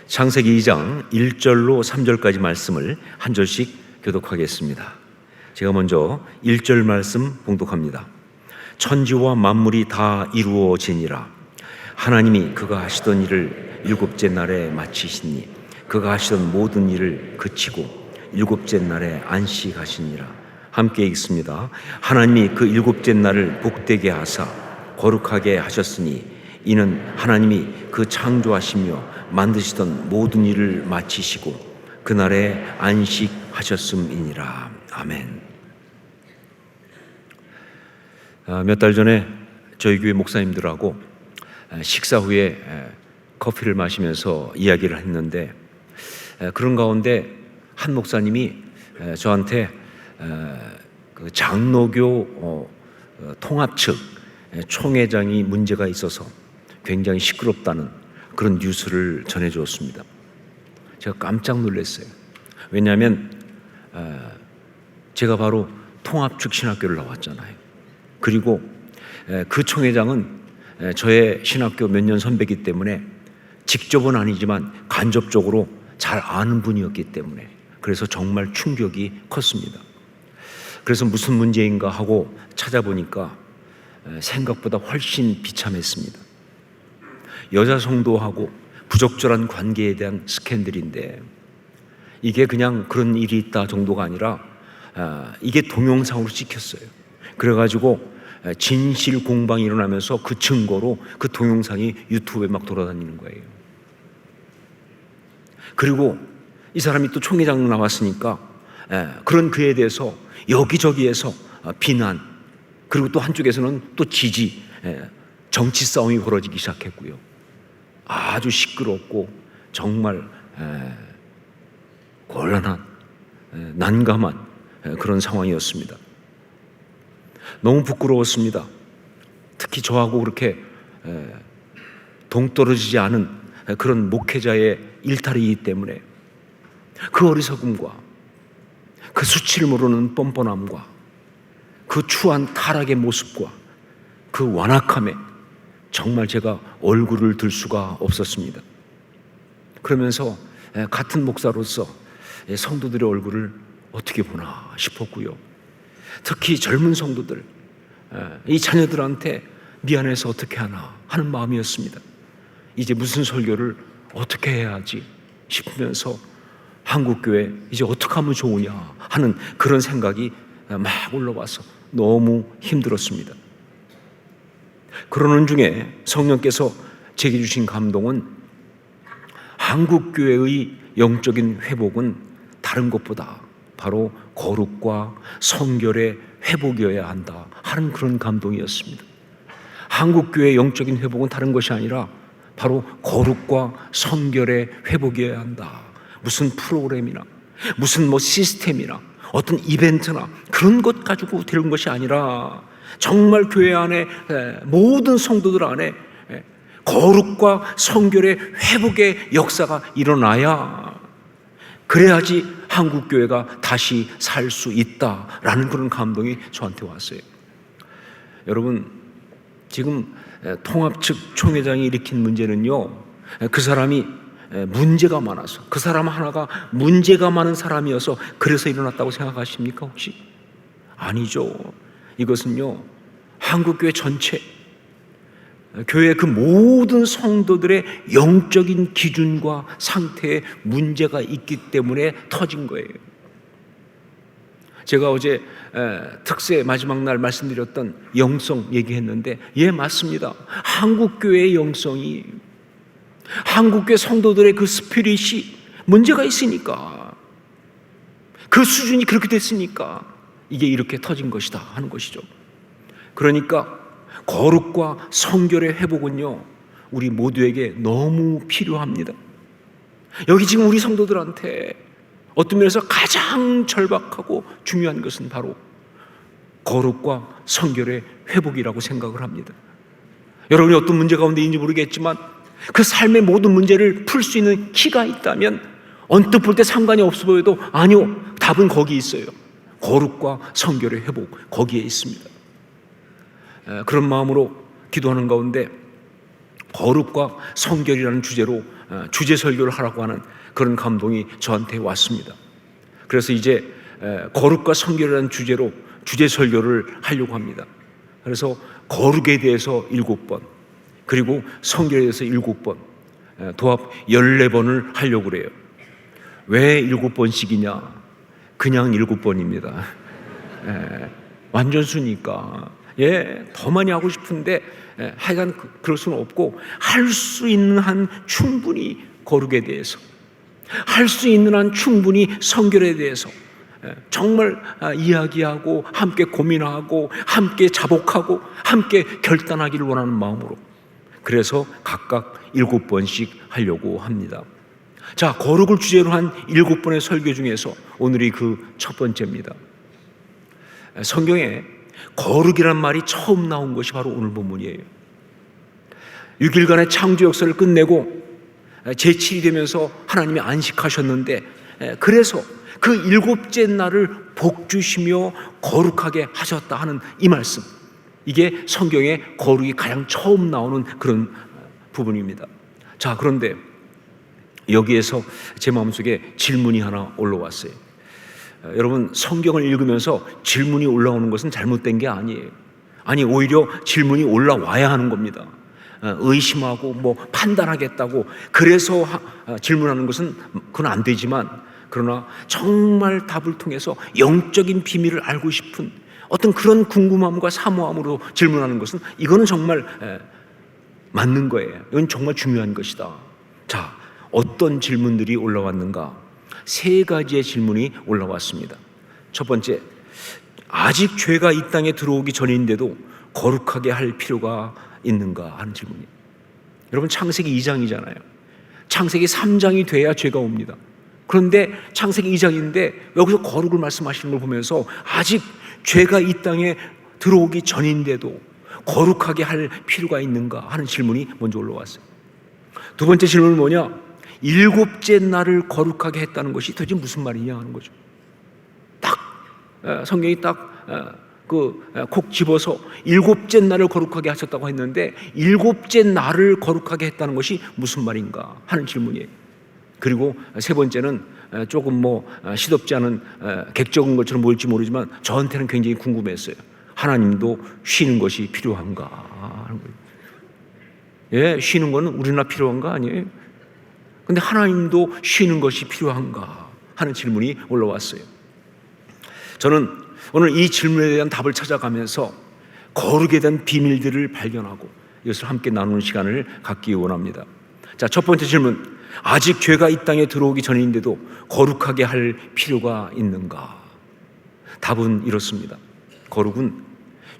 창세기 2장 1절로 3절까지 말씀을 한 절씩 교독하겠습니다. 제가 먼저 1절 말씀 봉독합니다. 천지와 만물이 다 이루어지니라. 하나님이 그가 하시던 일을 일곱째 날에 마치시니 그가 하시던 모든 일을 그치고 일곱째 날에 안식하시니라. 함께 읽습니다. 하나님이 그 일곱째 날을 복되게 하사 거룩하게 하셨으니 이는 하나님이 그 창조하시며 만드시던 모든 일을 마치시고 그날에 안식하셨음이니라. 아멘. 몇 달 전에 저희 교회 목사님들하고 식사 후에 커피를 마시면서 이야기를 했는데, 그런 가운데 한 목사님이 저한테 그 장로교 통합 측 총회장이 문제가 있어서 굉장히 시끄럽다는 그런 뉴스를 전해주었습니다. 제가 깜짝 놀랐어요. 왜냐하면 제가 바로 통합 측 신학교를 나왔잖아요. 그리고 그 총회장은 저의 신학교 몇 년 선배이기 때문에 직접은 아니지만 간접적으로 잘 아는 분이었기 때문에 그래서 정말 충격이 컸습니다. 그래서 무슨 문제인가 하고 찾아보니까 생각보다 훨씬 비참했습니다. 여자 성도하고 부적절한 관계에 대한 스캔들인데, 이게 그냥 그런 일이 있다 정도가 아니라 이게 동영상으로 찍혔어요. 그래가지고 진실 공방이 일어나면서 그 증거로 그 동영상이 유튜브에 막 돌아다니는 거예요. 그리고 이 사람이 또 총회장 나왔으니까 그런 그에 대해서 여기저기에서 비난, 그리고 또 한쪽에서는 또 지지, 정치 싸움이 벌어지기 시작했고요. 아주 시끄럽고 정말 곤란한, 난감한 그런 상황이었습니다. 너무 부끄러웠습니다. 특히 저하고 그렇게 동떨어지지 않은 그런 목회자의 일탈이기 때문에 그 어리석음과 그 수치를 모르는 뻔뻔함과 그 추한 타락의 모습과 그 완악함에 정말 제가 얼굴을 들 수가 없었습니다. 그러면서 같은 목사로서 성도들의 얼굴을 어떻게 보나 싶었고요. 특히 젊은 성도들, 이 자녀들한테 미안해서 어떻게 하나 하는 마음이었습니다. 이제 무슨 설교를 어떻게 해야 하지 싶으면서 한국교회 이제 어떻게 하면 좋으냐 하는 그런 생각이 막 올라와서 너무 힘들었습니다. 그러는 중에 성령께서 제게 주신 감동은 한국교회의 영적인 회복은 다른 것보다 바로 거룩과 성결의 회복이어야 한다 하는 그런 감동이었습니다. 한국교회의 영적인 회복은 다른 것이 아니라 바로 거룩과 성결의 회복이어야 한다. 무슨 프로그램이나 무슨 시스템이나 어떤 이벤트나 그런 것 가지고 되는 것이 아니라 정말 교회 안에 모든 성도들 안에 거룩과 성결의 회복의 역사가 일어나야, 그래야지 한국교회가 다시 살 수 있다라는 그런 감동이 저한테 왔어요. 여러분, 지금 통합 측 총회장이 일으킨 문제는요, 그 사람이 문제가 많아서, 그 사람 하나가 문제가 많은 사람이어서 그래서 일어났다고 생각하십니까 혹시? 아니죠. 이것은요, 한국교회 전체, 교회 그 모든 성도들의 영적인 기준과 상태에 문제가 있기 때문에 터진 거예요. 제가 어제 특세 마지막 날 말씀드렸던 영성 얘기했는데, 예, 맞습니다. 한국교회의 영성이, 한국교회 성도들의 그 스피릿이 문제가 있으니까, 그 수준이 그렇게 됐으니까 이게 이렇게 터진 것이다 하는 것이죠. 그러니까 거룩과 성결의 회복은요, 우리 모두에게 너무 필요합니다. 여기 지금 우리 성도들한테 어떤 면에서 가장 절박하고 중요한 것은 바로 거룩과 성결의 회복이라고 생각을 합니다. 여러분이 어떤 문제 가운데 있는지 모르겠지만 그 삶의 모든 문제를 풀 수 있는 키가 있다면 언뜻 볼 때 상관이 없어 보여도 아니요, 답은 거기 있어요. 거룩과 성결의 회복, 거기에 있습니다. 그런 마음으로 기도하는 가운데 거룩과 성결이라는 주제로 주제 설교를 하라고 하는 그런 감동이 저한테 왔습니다. 그래서 이제 거룩과 성결이라는 주제로 주제 설교를 하려고 합니다. 그래서 거룩에 대해서 7번, 그리고 성결에 대해서 7번, 도합 14번을 하려고 그래요. 왜 7번씩이냐? 그냥 7번입니다. 완전수니까. 더 많이 하고 싶은데 하여간 그럴 수는 없고, 할 수 있는 한 충분히 거룩에 대해서, 할 수 있는 한 충분히 성결에 대해서 정말 이야기하고 함께 고민하고 함께 자복하고 함께 결단하기를 원하는 마음으로, 그래서 각각 7번씩 하려고 합니다. 자, 거룩을 주제로 한 7번의 설교 중에서 오늘이 그 첫 번째입니다. 성경에 거룩이란 말이 처음 나온 것이 바로 오늘 본문이에요. 6일간의 창조 역사를 끝내고 제7이 되면서 하나님이 안식하셨는데, 그래서 그 7째 날을 복주시며 거룩하게 하셨다 하는 이 말씀, 이게 성경에 거룩이 가장 처음 나오는 그런 부분입니다. 자, 그런데 여기에서 제 마음속에 질문이 하나 올라왔어요. 여러분, 성경을 읽으면서 질문이 올라오는 것은 잘못된 게 아니에요. 아니, 오히려 질문이 올라와야 하는 겁니다. 의심하고 판단하겠다고 그래서 질문하는 것은 그건 안 되지만, 그러나 정말 답을 통해서 영적인 비밀을 알고 싶은 어떤 그런 궁금함과 사모함으로 질문하는 것은, 이거는 정말 맞는 거예요. 이건 정말 중요한 것이다. 자, 어떤 질문들이 올라왔는가? 3가지의 질문이 올라왔습니다. 첫 번째, 아직 죄가 이 땅에 들어오기 전인데도 거룩하게 할 필요가 있는가 하는 질문이에요. 여러분, 창세기 2장이잖아요. 창세기 3장이 돼야 죄가 옵니다. 그런데 창세기 2장인데 여기서 거룩을 말씀하시는 걸 보면서 아직 죄가 이 땅에 들어오기 전인데도 거룩하게 할 필요가 있는가 하는 질문이 먼저 올라왔어요. 두 번째 질문은 뭐냐? 7째 날을 거룩하게 했다는 것이 도대체 무슨 말이냐 하는 거죠. 딱 성경이 콕 집어서 7째 날을 거룩하게 하셨다고 했는데, 7째 날을 거룩하게 했다는 것이 무슨 말인가 하는 질문이에요. 그리고 세 번째는 조금 시덥지 않은 객적인 것처럼 보일지 모르지만 저한테는 굉장히 궁금했어요. 하나님도 쉬는 것이 필요한가 하는 거예요. 쉬는 거는 우리나 필요한 거 아니에요? 근데 하나님도 쉬는 것이 필요한가 하는 질문이 올라왔어요. 저는 오늘 이 질문에 대한 답을 찾아가면서 거룩에 대한 비밀들을 발견하고 이것을 함께 나누는 시간을 갖기 원합니다. 자, 첫 번째 질문, 아직 죄가 이 땅에 들어오기 전인데도 거룩하게 할 필요가 있는가? 답은 이렇습니다. 거룩은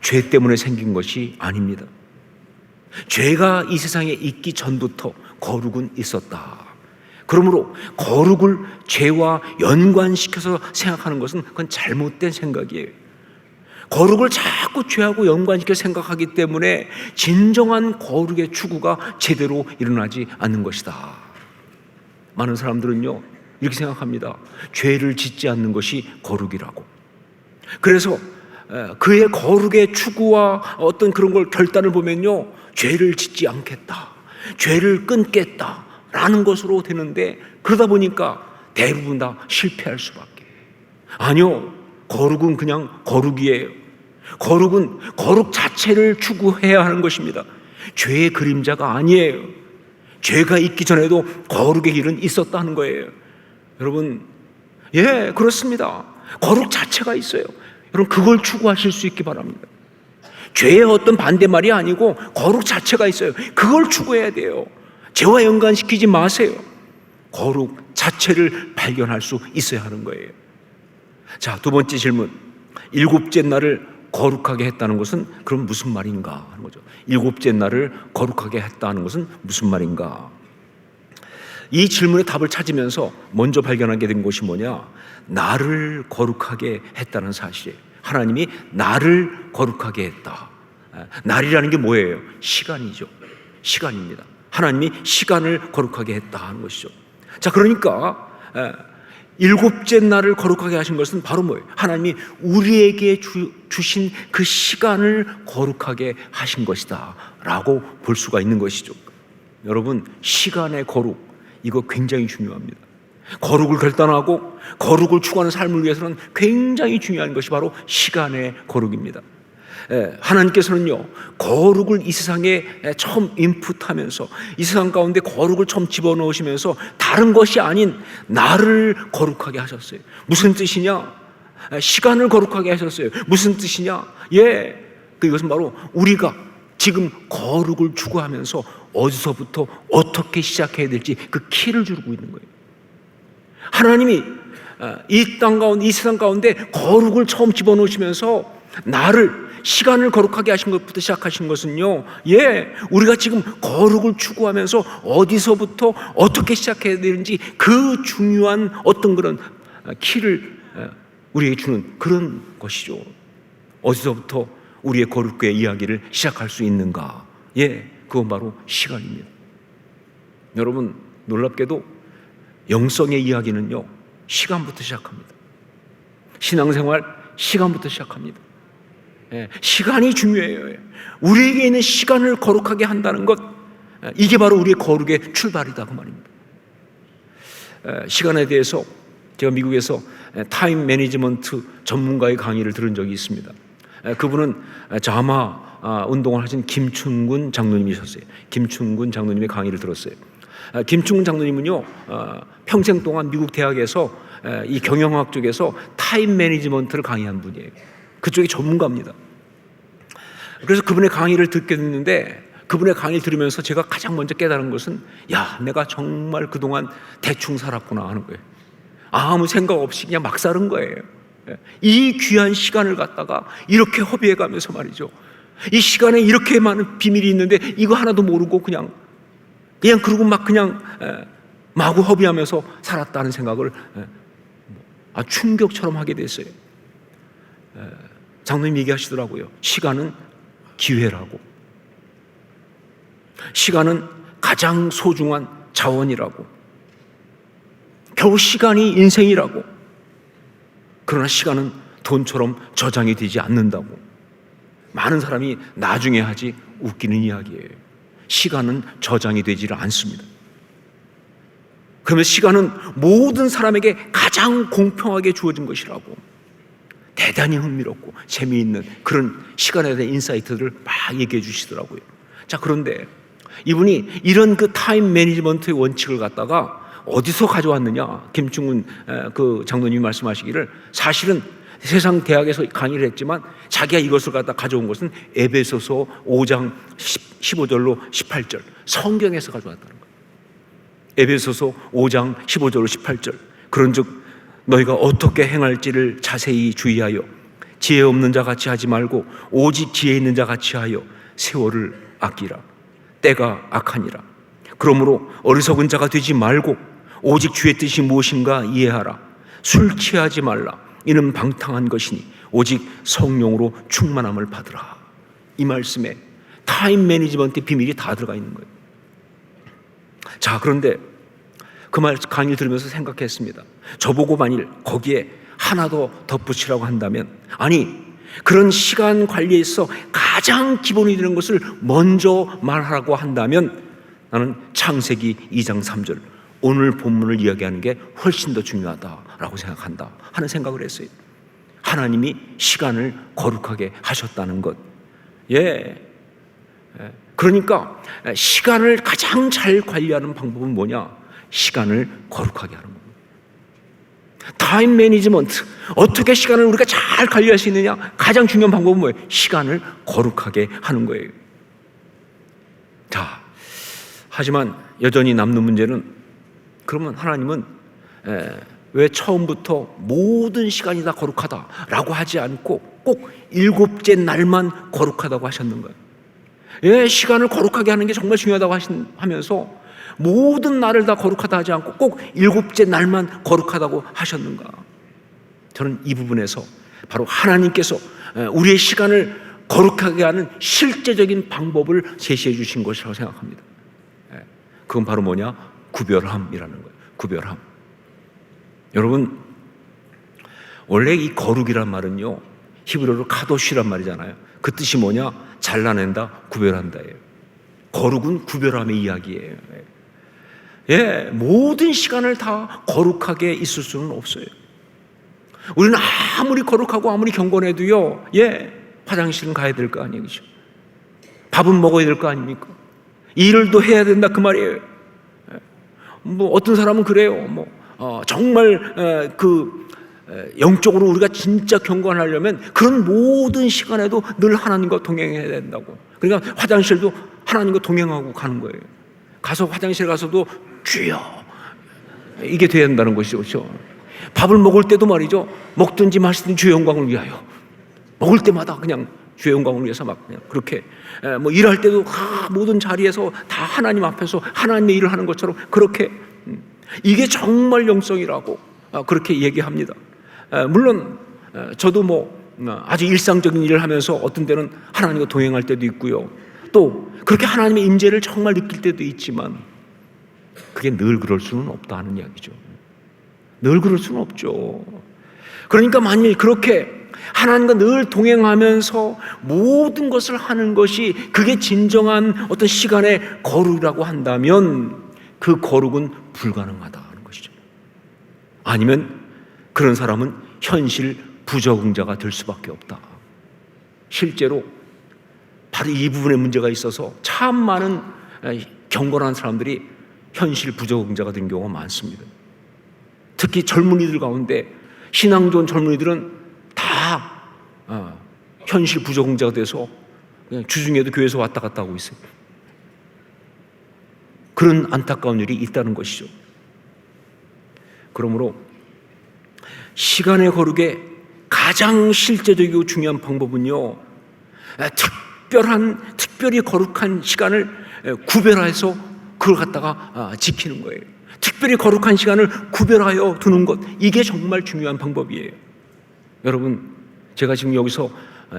죄 때문에 생긴 것이 아닙니다. 죄가 이 세상에 있기 전부터 거룩은 있었다. 그러므로 거룩을 죄와 연관시켜서 생각하는 것은 그건 잘못된 생각이에요. 거룩을 자꾸 죄하고 연관시켜 생각하기 때문에 진정한 거룩의 추구가 제대로 일어나지 않는 것이다. 많은 사람들은요, 이렇게 생각합니다. 죄를 짓지 않는 것이 거룩이라고. 그래서 그의 거룩의 추구와 어떤 그런 걸 결단을 보면요, 죄를 짓지 않겠다, 죄를 끊겠다 라는 것으로 되는데, 그러다 보니까 대부분 다 실패할 수밖에. 아니요, 거룩은 그냥 거룩이에요. 거룩은 거룩 자체를 추구해야 하는 것입니다. 죄의 그림자가 아니에요. 죄가 있기 전에도 거룩의 길은 있었다는 거예요. 여러분, 그렇습니다. 거룩 자체가 있어요. 여러분, 그걸 추구하실 수 있기 바랍니다. 죄의 어떤 반대말이 아니고 거룩 자체가 있어요. 그걸 추구해야 돼요. 죄와 연관시키지 마세요. 거룩 자체를 발견할 수 있어야 하는 거예요. 자, 두 번째 질문, 7째 날을 거룩하게 했다는 것은 그럼 무슨 말인가 하는 거죠. 7째 날을 거룩하게 했다는 것은 무슨 말인가? 이 질문의 답을 찾으면서 먼저 발견하게 된 것이 뭐냐? 나를 거룩하게 했다는 사실이에요. 하나님이 나를 거룩하게 했다. 날이라는 게 뭐예요? 시간이죠. 시간입니다. 하나님이 시간을 거룩하게 했다 하는 것이죠. 자, 그러니까 7째 날을 거룩하게 하신 것은 바로 뭐예요? 하나님이 우리에게 주신 그 시간을 거룩하게 하신 것이다 라고 볼 수가 있는 것이죠. 여러분, 시간의 거룩, 이거 굉장히 중요합니다. 거룩을 결단하고 거룩을 추구하는 삶을 위해서는 굉장히 중요한 것이 바로 시간의 거룩입니다. 하나님께서는요, 거룩을 이 세상에 처음 인풋하면서 이 세상 가운데 거룩을 처음 집어넣으시면서 다른 것이 아닌 나를 거룩하게 하셨어요. 무슨 뜻이냐? 시간을 거룩하게 하셨어요. 무슨 뜻이냐? 이것은 바로 우리가 지금 거룩을 추구하면서 어디서부터 어떻게 시작해야 될지 그 키를 주고 있는 거예요. 하나님이 이 땅 가운데, 이 세상 가운데 거룩을 처음 집어넣으시면서 나를, 시간을 거룩하게 하신 것부터 시작하신 것은요, 우리가 지금 거룩을 추구하면서 어디서부터 어떻게 시작해야 되는지 그 중요한 어떤 그런 키를 우리에게 주는 그런 것이죠. 어디서부터 우리의 거룩의 이야기를 시작할 수 있는가? 그건 바로 시간입니다. 여러분, 놀랍게도 영성의 이야기는요, 시간부터 시작합니다. 신앙생활, 시간부터 시작합니다. 시간이 중요해요. 우리에게 있는 시간을 거룩하게 한다는 것, 이게 바로 우리의 거룩의 출발이다 그 말입니다. 시간에 대해서 제가 미국에서 타임 매니지먼트 전문가의 강의를 들은 적이 있습니다. 그분은 자마 운동을 하신 김춘근 장로님이셨어요. 김춘근 장로님의 강의를 들었어요. 김춘근 장로님은요, 평생 동안 미국 대학에서 이 경영학 쪽에서 타임 매니지먼트를 강의한 분이에요. 그쪽이 전문가입니다. 그래서 그분의 강의를 듣게 됐는데, 그분의 강의를 들으면서 제가 가장 먼저 깨달은 것은, 내가 정말 그동안 대충 살았구나 하는 거예요. 아무 생각 없이 그냥 막 사는 거예요. 이 귀한 시간을 갖다가 이렇게 허비해 가면서 말이죠, 이 시간에 이렇게 많은 비밀이 있는데 이거 하나도 모르고 그냥 그러고 막 그냥 마구 허비하면서 살았다는 생각을 충격처럼 하게 됐어요. 장로님 얘기하시더라고요. 시간은 기회라고, 시간은 가장 소중한 자원이라고, 겨우 시간이 인생이라고. 그러나 시간은 돈처럼 저장이 되지 않는다고. 많은 사람이 나중에 하지 웃기는 이야기예요. 시간은 저장이 되지를 않습니다. 그러면 시간은 모든 사람에게 가장 공평하게 주어진 것이라고. 대단히 흥미롭고 재미있는 그런 시간에 대한 인사이트들을 막 얘기해 주시더라고요. 자, 그런데 이분이 이런 그 타임 매니지먼트의 원칙을 갖다가 어디서 가져왔느냐? 김충근 그 장로님이 말씀하시기를, 사실은 세상 대학에서 강의를 했지만 자기가 이것을 갖다 가져온 것은 에베소서 5장 15절로 18절 성경에서 가져왔다는 거예요. 에베소서 5장 15절로 18절. 그런즉 너희가 어떻게 행할지를 자세히 주의하여 지혜 없는 자 같이 하지 말고 오직 지혜 있는 자 같이 하여 세월을 아끼라. 때가 악하니라. 그러므로 어리석은 자가 되지 말고 오직 주의 뜻이 무엇인가 이해하라. 술 취하지 말라. 이는 방탕한 것이니 오직 성령으로 충만함을 받으라. 이 말씀에 타임 매니지먼트의 비밀이 다 들어가 있는 거예요. 자, 그런데 그 말 강의를 들으면서 생각했습니다. 저보고 만일 거기에 하나 더 덧붙이라고 한다면, 아니, 그런 시간 관리에 있어 가장 기본이 되는 것을 먼저 말하라고 한다면 나는 창세기 2장 3절 오늘 본문을 이야기하는 게 훨씬 더 중요하다라고 생각한다 하는 생각을 했어요. 하나님이 시간을 거룩하게 하셨다는 것. 그러니까 시간을 가장 잘 관리하는 방법은 뭐냐? 시간을 거룩하게 하는 겁니다. 타임 매니지먼트, 어떻게 시간을 우리가 잘 관리할 수 있느냐? 가장 중요한 방법은 뭐예요? 시간을 거룩하게 하는 거예요. 자, 하지만 여전히 남는 문제는, 그러면 하나님은 왜 처음부터 모든 시간이 다 거룩하다라고 하지 않고 꼭 일곱째 날만 거룩하다고 하셨는가요? 시간을 거룩하게 하는 게 정말 중요하다고 하면서 모든 날을 다 거룩하다 하지 않고 꼭 일곱째 날만 거룩하다고 하셨는가? 저는 이 부분에서 바로 하나님께서 우리의 시간을 거룩하게 하는 실제적인 방법을 제시해 주신 것이라고 생각합니다. 그건 바로 뭐냐? 구별함이라는 거예요. 구별함. 여러분, 원래 이 거룩이란 말은요, 히브리어로 카도시란 말이잖아요. 그 뜻이 뭐냐? 잘라낸다, 구별한다예요. 거룩은 구별함의 이야기예요. 모든 시간을 다 거룩하게 있을 수는 없어요. 우리는 아무리 거룩하고 아무리 경건해도요, 화장실은 가야 될 거 아니에요, 그죠? 밥은 먹어야 될 거 아닙니까? 일도 해야 된다 그 말이에요. 뭐 어떤 사람은 그래요. 정말 영적으로 우리가 진짜 경건하려면 그런 모든 시간에도 늘 하나님과 동행해야 된다고. 그러니까 화장실도 하나님과 동행하고 가는 거예요. 가서 화장실 가서도 주여 이게 돼야 된다는 것이죠, 그렇죠? 밥을 먹을 때도 말이죠. 먹든지 마시든지 주의 영광을 위하여. 먹을 때마다 그냥 주의 영광을 위해서 막 그냥 그렇게 일할 때도 모든 자리에서 다 하나님 앞에서 하나님의 일을 하는 것처럼 그렇게 이게 정말 영성이라고 그렇게 얘기합니다. 물론 저도 아주 일상적인 일을 하면서 어떤 때는 하나님과 동행할 때도 있고요. 또 그렇게 하나님의 임재를 정말 느낄 때도 있지만 그게 늘 그럴 수는 없다는 이야기죠. 늘 그럴 수는 없죠. 그러니까 만일 그렇게 하나님과 늘 동행하면서 모든 것을 하는 것이 그게 진정한 어떤 시간의 거룩이라고 한다면 그 거룩은 불가능하다는 것이죠. 아니면 그런 사람은 현실 부적응자가 될 수밖에 없다. 실제로 바로 이 부분에 문제가 있어서 참 많은 경건한 사람들이 현실 부적응자가 된 경우가 많습니다. 특히 젊은이들 가운데 신앙 좋은 젊은이들은 다 현실 부적응자가 돼서 그냥 주중에도 교회에서 왔다 갔다 하고 있어요. 그런 안타까운 일이 있다는 것이죠. 그러므로 시간의 거룩의 가장 실제적이고 중요한 방법은요, 특별히 거룩한 시간을 구별해서 그걸 갖다가 지키는 거예요. 특별히 거룩한 시간을 구별하여 두는 것, 이게 정말 중요한 방법이에요. 여러분, 제가 지금 여기서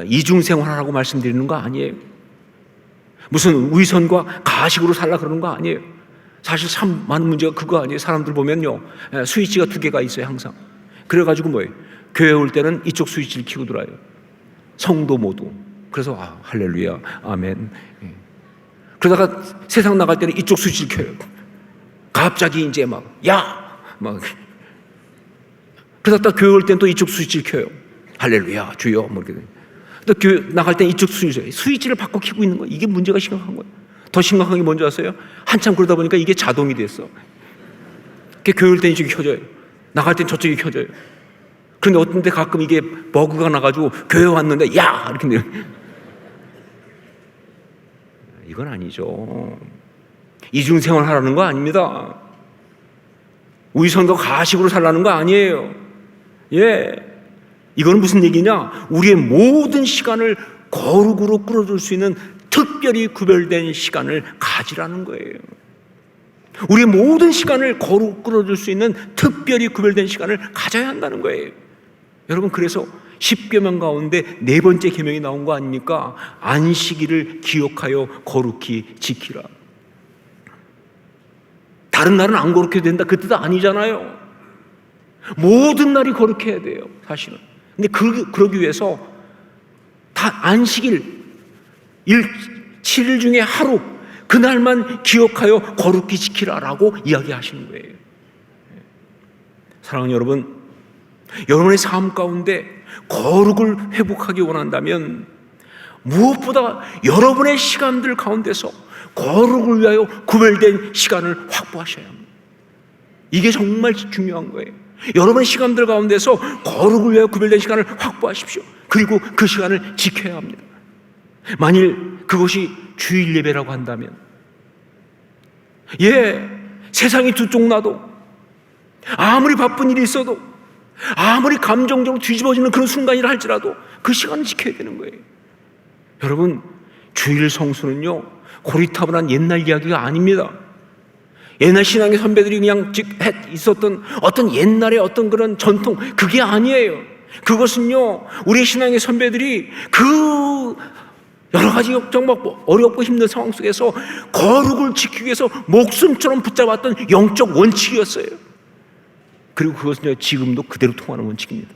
이중생활하라고 말씀드리는 거 아니에요. 무슨 위선과 가식으로 살라 그러는 거 아니에요. 사실 참 많은 문제가 그거 아니에요. 사람들 보면요, 스위치가 2개가 있어요, 항상. 그래가지고 뭐예요? 교회 올 때는 이쪽 스위치를 켜고 들어와요. 성도 모두. 그래서 할렐루야, 아멘. 그러다가 세상 나갈 때는 이쪽 스위치를 켜요. 갑자기 이제 그러다 교회 올 때는 또 이쪽 스위치를 켜요. 할렐루야, 주여, 이렇게. 또 교회 나갈 때는 이쪽 스위치를 바꿔 켜고 있는 거예요. 이게 문제가 심각한 거예요. 더 심각한 게 뭔지 아세요? 한참 그러다 보니까 이게 자동이 됐어. 교회 올 때는 이쪽이 켜져요. 나갈 땐 저쪽이 켜져요. 그런데 어떤 때 가끔 이게 버그가 나가지고 교회 왔는데 이렇게 내요. 이건 아니죠. 이중생활 하라는 거 아닙니다. 위선과 가식으로 살라는 거 아니에요. 이건 무슨 얘기냐? 우리의 모든 시간을 거룩으로 끌어줄 수 있는 특별히 구별된 시간을 가지라는 거예요. 우리의 모든 시간을 거룩 끌어줄 수 있는 특별히 구별된 시간을 가져야 한다는 거예요. 여러분, 그래서 10계명 가운데 4번째 계명이 나온 거 아닙니까? 안식일을 기억하여 거룩히 지키라. 다른 날은 안 거룩해도 된다, 그 뜻 아니잖아요. 모든 날이 거룩해야 돼요, 사실은. 근데 그러기 위해서 다 안식일 7일 중에 하루, 그날만 기억하여 거룩히 지키라라고 이야기하시는 거예요. 사랑하는 여러분, 여러분의 삶 가운데 거룩을 회복하기 원한다면 무엇보다 여러분의 시간들 가운데서 거룩을 위하여 구별된 시간을 확보하셔야 합니다. 이게 정말 중요한 거예요. 여러분의 시간들 가운데서 거룩을 위하여 구별된 시간을 확보하십시오. 그리고 그 시간을 지켜야 합니다. 만일 그것이 주일 예배라고 한다면, 세상이 두 쪽 나도, 아무리 바쁜 일이 있어도, 아무리 감정적으로 뒤집어지는 그런 순간이라 할지라도 그 시간을 지켜야 되는 거예요. 여러분, 주일 성수는요, 고리타분한 옛날 이야기가 아닙니다. 옛날 신앙의 선배들이 그냥 있었던 어떤 옛날의 어떤 그런 전통, 그게 아니에요. 그것은요, 우리 신앙의 선배들이 그 여러 가지 정말 어렵고 힘든 상황 속에서 거룩을 지키기 위해서 목숨처럼 붙잡았던 영적 원칙이었어요. 그리고 그것은 지금도 그대로 통하는 원칙입니다.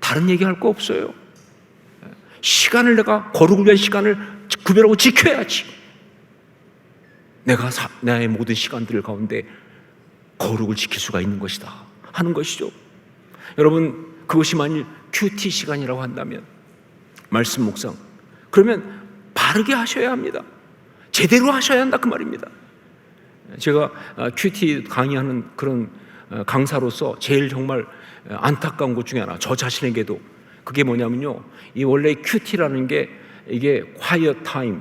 다른 얘기할 거 없어요. 시간을 내가 거룩을 위한 시간을 구별하고 지켜야지. 내가 나의 모든 시간들 가운데 거룩을 지킬 수가 있는 것이다 하는 것이죠. 여러분, 그것이 만일 큐티 시간이라고 한다면, 말씀 묵상, 그러면 바르게 하셔야 합니다. 제대로 하셔야 한다 그 말입니다. 제가 큐티 강의하는 그런 강사로서 제일 정말 안타까운 것 중에 하나, 저 자신에게도 그게 뭐냐면요, 이 원래 큐티라는 게 이게 quiet time,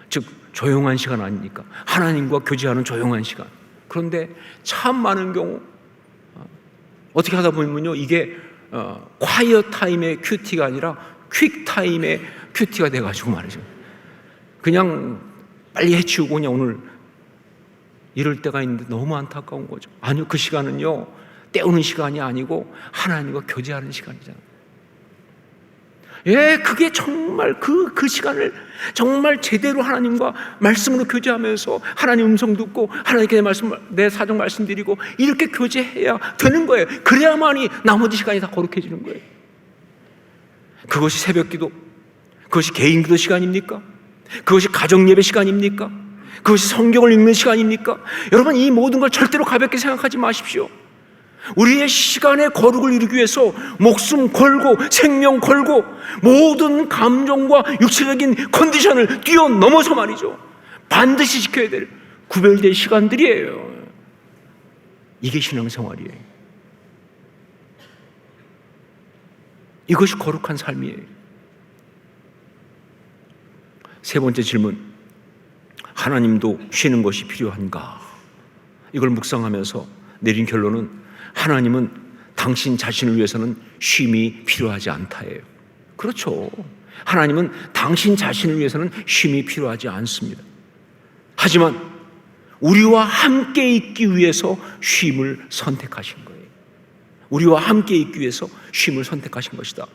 즉 조용한 시간 아닙니까? 하나님과 교제하는 조용한 시간. 그런데 참 많은 경우 어떻게 하다 보면요, 이게 quiet time의 큐티가 아니라 퀵 타임의 큐티가 돼가지고 말이죠, 그냥 빨리 해치우고 그냥 오늘 이럴 때가 있는데 너무 안타까운 거죠. 아니요, 그 시간은요 때우는 시간이 아니고 하나님과 교제하는 시간이잖아요. 예, 그게 정말 그 시간을 정말 제대로 하나님과 말씀으로 교제하면서 하나님 음성 듣고 하나님께 내 사정 말씀드리고 이렇게 교제해야 되는 거예요. 그래야만이 나머지 시간이 다 거룩해지는 거예요. 그것이 새벽기도, 그것이 개인기도 시간입니까? 그것이 가정예배 시간입니까? 그것이 성경을 읽는 시간입니까? 여러분, 이 모든 걸 절대로 가볍게 생각하지 마십시오. 우리의 시간의 거룩을 이루기 위해서 목숨 걸고 생명 걸고 모든 감정과 육체적인 컨디션을 뛰어넘어서 말이죠, 반드시 지켜야 될 구별된 시간들이에요. 이게 신앙생활이에요. 이것이 거룩한 삶이에요. 세 번째 질문, 하나님도 쉬는 것이 필요한가? 이걸 묵상하면서 내린 결론은 하나님은 당신 자신을 위해서는 쉼이 필요하지 않다예요. 그렇죠. 하나님은 당신 자신을 위해서는 쉼이 필요하지 않습니다. 하지만 우리와 함께 있기 위해서 쉼을 선택하신 거예요. 우리와 함께 있기 위해서 쉼을 선택하신 것이다.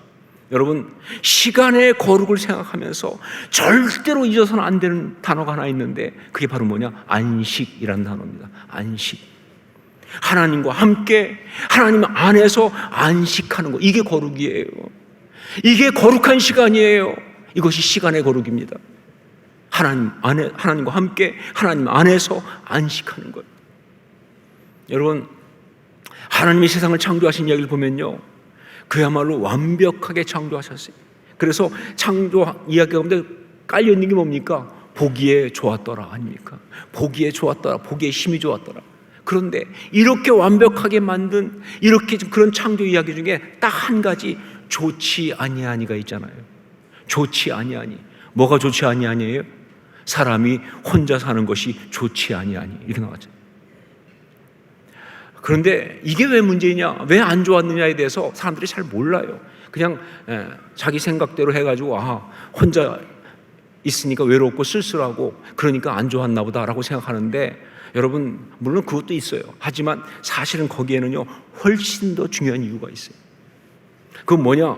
여러분, 시간의 거룩을 생각하면서 절대로 잊어서는 안 되는 단어가 하나 있는데 그게 바로 뭐냐? 안식이라는 단어입니다. 안식. 하나님과 함께 하나님 안에서 안식하는 것, 이게 거룩이에요. 이게 거룩한 시간이에요. 이것이 시간의 거룩입니다. 하나님과 함께 하나님 안에서 안식하는 것. 여러분, 하나님이 세상을 창조하신 이야기를 보면요, 그야말로 완벽하게 창조하셨어요. 그래서 창조 이야기 가운데 깔려있는 게 뭡니까? 보기에 좋았더라 아닙니까? 보기에 좋았더라, 보기에 힘이 좋았더라. 그런데 이렇게 완벽하게 만든 이렇게 그런 창조 이야기 중에 딱 한 가지 좋지 아니하니가 있잖아요. 좋지 아니하니. 뭐가 좋지 아니하니예요? 사람이 혼자 사는 것이 좋지 아니하니, 이렇게 나왔죠. 그런데 이게 왜 문제냐, 왜 안 좋았느냐에 대해서 사람들이 잘 몰라요. 그냥 자기 생각대로 해가지고 혼자 있으니까 외롭고 쓸쓸하고 그러니까 안 좋았나 보다라고 생각하는데, 여러분, 물론 그것도 있어요. 하지만 사실은 거기에는요 훨씬 더 중요한 이유가 있어요. 그건 뭐냐?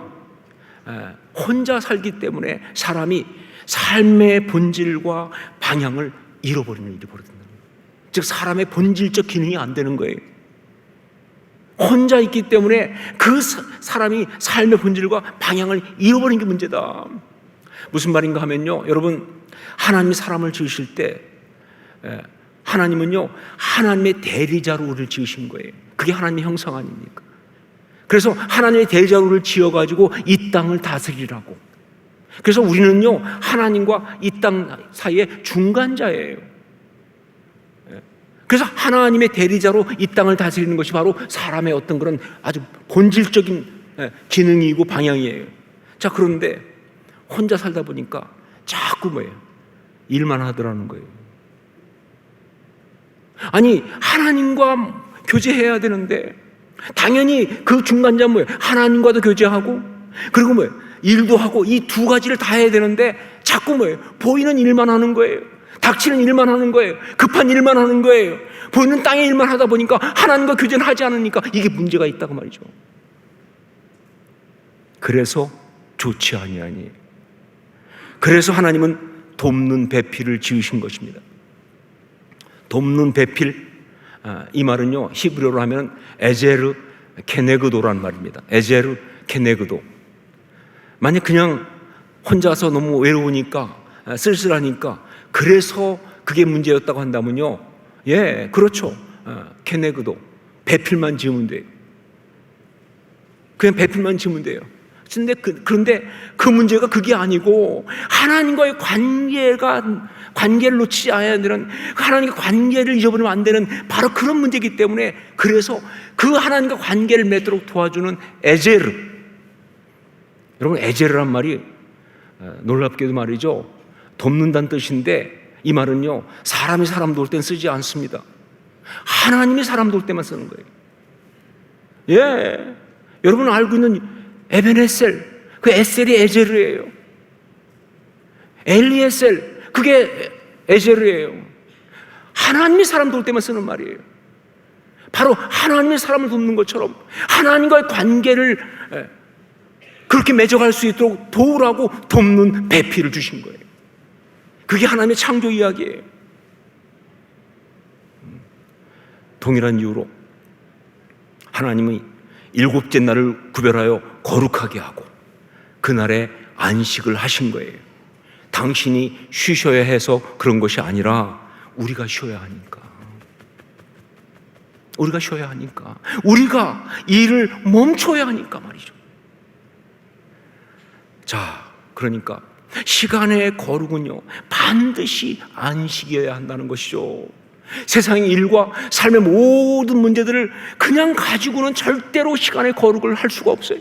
혼자 살기 때문에 사람이 삶의 본질과 방향을 잃어버리는 일이 벌어진다. 즉 사람의 본질적 기능이 안 되는 거예요. 혼자 있기 때문에 그 사람이 삶의 본질과 방향을 잃어버린 게 문제다. 무슨 말인가 하면요, 여러분, 하나님이 사람을 지으실 때 하나님은요 하나님의 대리자로 우리를 지으신 거예요. 그게 하나님의 형상 아닙니까? 그래서 하나님의 대리자로 우리를 지어가지고 이 땅을 다스리라고. 그래서 우리는요 하나님과 이 땅 사이의 중간자예요. 그래서 하나님의 대리자로 이 땅을 다스리는 것이 바로 사람의 어떤 그런 아주 본질적인 기능이고 방향이에요. 자, 그런데 혼자 살다 보니까 자꾸 뭐예요? 일만 하더라는 거예요. 아니, 하나님과 교제해야 되는데 당연히 그 중간자 뭐예요? 하나님과도 교제하고 그리고 뭐예요? 일도 하고, 이 두 가지를 다 해야 되는데 자꾸 뭐예요? 보이는 일만 하는 거예요. 닥치는 일만 하는 거예요. 급한 일만 하는 거예요. 보이는 땅의 일만 하다 보니까 하나님과 교제는 하지 않으니까 이게 문제가 있다고 말이죠. 그래서 좋지 아니하니. 그래서 하나님은 돕는 배필을 지으신 것입니다. 돕는 배필, 이 말은요 히브리어로 하면 에제르 케네그도라는 말입니다. 에제르 케네그도. 만약 그냥 혼자서 너무 외로우니까 쓸쓸하니까 그래서 그게 문제였다고 한다면요, 예, 그렇죠. 케네그도 배필만 지으면 돼요. 그냥 배필만 지으면 돼요. 그런데 그 문제가 그게 아니고 하나님과의 관계를 놓치지 않아야 되는, 하나님과 관계를 잊어버리면 안 되는 바로 그런 문제이기 때문에, 그래서 그 하나님과 관계를 맺도록 도와주는 에제르. 여러분, 에제르란 말이 놀랍게도 말이죠, 돕는다는 뜻인데, 이 말은요 사람이 사람 도울 땐 쓰지 않습니다. 하나님이 사람 도울 때만 쓰는 거예요. 예, 여러분 알고 있는 에벤에셀, 그 에셀이 에제르예요. 엘리에셀, 그게 에제르예요. 하나님이 사람 도울 때만 쓰는 말이에요. 바로 하나님이 사람을 돕는 것처럼 하나님과의 관계를 그렇게 맺어갈 수 있도록 도우라고 돕는 배필을 주신 거예요. 그게 하나님의 창조 이야기예요. 동일한 이유로 하나님이 일곱째 날을 구별하여 거룩하게 하고 그날에 안식을 하신 거예요. 당신이 쉬셔야 해서 그런 것이 아니라 우리가 쉬어야 하니까. 우리가 쉬어야 하니까. 우리가 일을 멈춰야 하니까 말이죠. 자, 그러니까 시간의 거룩은요 반드시 안식이어야 한다는 것이죠. 세상의 일과 삶의 모든 문제들을 그냥 가지고는 절대로 시간의 거룩을 할 수가 없어요.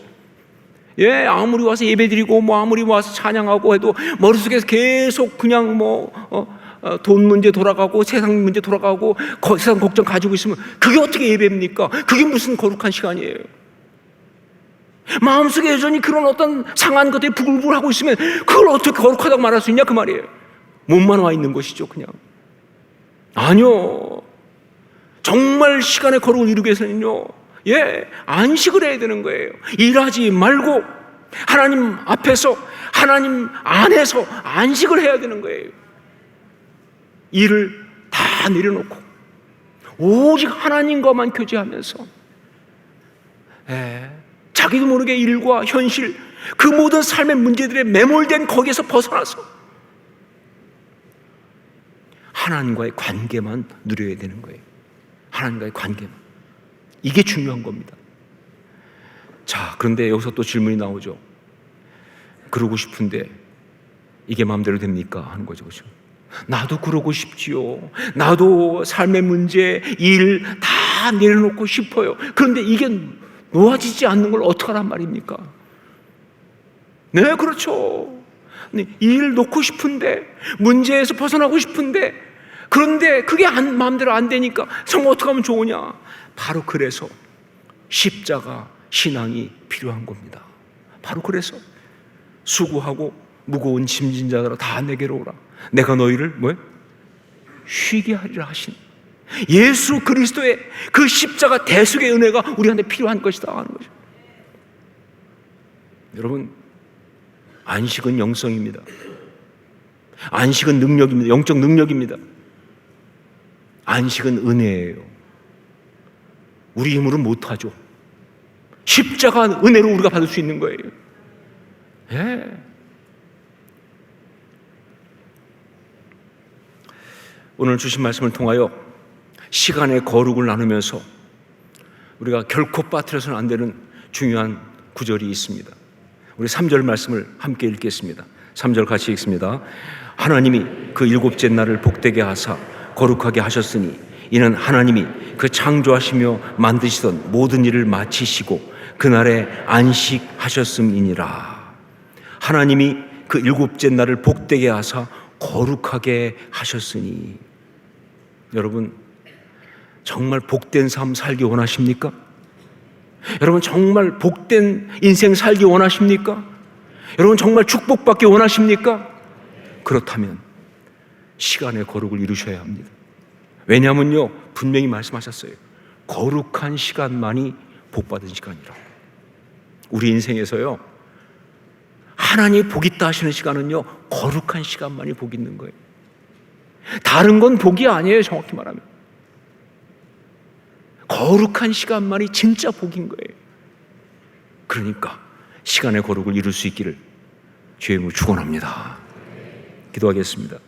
예, 아무리 와서 예배드리고 아무리 와서 찬양하고 해도 머릿속에서 계속 그냥 돈 문제 돌아가고 세상 문제 돌아가고 세상 걱정 가지고 있으면 그게 어떻게 예배입니까? 그게 무슨 거룩한 시간이에요? 마음속에 여전히 그런 어떤 상한 것들이 부글부글 하고 있으면 그걸 어떻게 거룩하다고 말할 수 있냐 그 말이에요. 몸만 와 있는 것이죠, 그냥. 아니요, 정말 시간의 거룩을 이루기 위해서는요, 예, 안식을 해야 되는 거예요. 일하지 말고 하나님 앞에서, 하나님 안에서 안식을 해야 되는 거예요. 일을 다 내려놓고 오직 하나님과만 교제하면서, 자기도 모르게 일과 현실, 그 모든 삶의 문제들에 매몰된 거기에서 벗어나서 하나님과의 관계만 누려야 되는 거예요. 하나님과의 관계만. 이게 중요한 겁니다. 자, 그런데 여기서 또 질문이 나오죠. 그러고 싶은데 이게 마음대로 됩니까? 하는 거죠. 그렇죠? 나도 그러고 싶지요. 나도 삶의 문제, 일 다 내려놓고 싶어요. 그런데 이게 놓아지지 않는 걸 어떡하란 말입니까? 네, 그렇죠. 일 놓고 싶은데, 문제에서 벗어나고 싶은데, 그런데 그게 마음대로 안 되니까 정말 어떻게 하면 좋으냐? 바로 그래서 십자가 신앙이 필요한 겁니다. 바로 그래서 수고하고 무거운 짐진 자들아 다 내게로 오라. 내가 너희를 쉬게 하리라 하신 예수 그리스도의 그 십자가 대속의 은혜가 우리한테 필요한 것이다 하는 거죠. 여러분, 안식은 영성입니다. 안식은 능력입니다. 영적 능력입니다. 안식은 은혜예요. 우리 힘으로 못하죠. 십자가 은혜로 우리가 받을 수 있는 거예요. 예. 오늘 주신 말씀을 통하여 시간의 거룩을 나누면서 우리가 결코 빠뜨려서는 안 되는 중요한 구절이 있습니다. 우리 3절 말씀을 함께 읽겠습니다. 3절 같이 읽습니다. 하나님이 그 일곱째 날을 복되게 하사 거룩하게 하셨으니 이는 하나님이 그 창조하시며 만드시던 모든 일을 마치시고 그날에 안식하셨음이니라. 하나님이 그 일곱째 날을 복되게 하사 거룩하게 하셨으니. 여러분, 정말 복된 삶 살기 원하십니까? 여러분, 정말 복된 인생 살기 원하십니까? 여러분, 정말 축복받기 원하십니까? 그렇다면 시간의 거룩을 이루셔야 합니다. 왜냐하면요, 분명히 말씀하셨어요. 거룩한 시간만이 복받은 시간이라고. 우리 인생에서요, 하나님이 복 있다 하시는 시간은요, 거룩한 시간만이 복 있는 거예요. 다른 건 복이 아니에요, 정확히 말하면. 거룩한 시간만이 진짜 복인 거예요. 그러니까 시간의 거룩을 이룰 수 있기를 주의 이름으로 축원합니다. 기도하겠습니다.